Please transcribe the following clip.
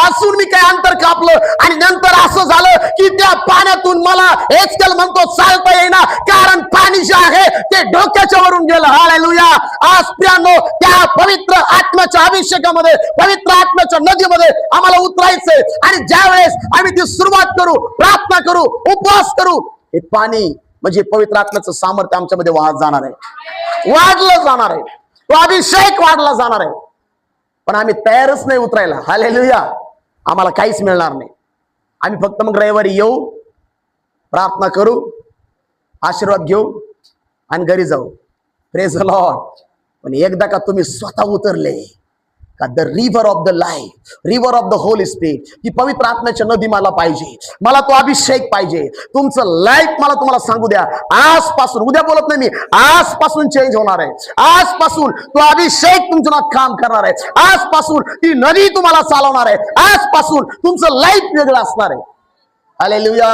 असून मी काय अंतर कापलं आणि नंतर असं झालं की त्या पाण्यातून मला एचकेल म्हणतो चालता येईना, कारण पाणी जे आहे ते डोक्याच्या वरून गेलं. हालेलुया. आज प्रियानो, त्या पवित्र आत्म्याच्या अभिषेकामध्ये, पवित्र आत्म्याच्या नदीमध्ये आम्हाला उतरायचंय. आणि ज्या वेळेस आम्ही ती सुरुवात करू, प्रार्थना करू, उपवास करू, हे पाणी म्हणजे पवित्र आत्म्याचं सामर्थ्य आमच्यामध्ये वाहत जाणार आहे, वाढलं जाणार आहे, तो अभिषेक वाढला जाणार आहे. पण आम्ही तयारच नाही उतरायला. हालेलुया. आम्हाला काहीच मिळणार नाही. आम्ही फक्त मग रविवारी येऊ, प्रार्थना करू, आशीर्वाद घेऊ आणि घरी जाऊ. Praise the lord. पण एकदा का तुम्ही स्वतः उतरले का, the river of the life, river of the holy spirit, ही पवित्र आत्म्याची नदी मला पाहिजे, मला तो अभिषेक पाहिजे. तुमचं लाईफ मला तुम्हाला सांगू द्या, आजपासून, उद्या बोलत नाही मी, आजपासून चेंज होणार आहे. आजपासून तो अभिषेक तुमच्या काम करणार आहे. आजपासून ती नदी तुम्हाला चालवणार आहे. आजपासून तुमचं लाईफ वेगळं असणार आहे. हालेलुया.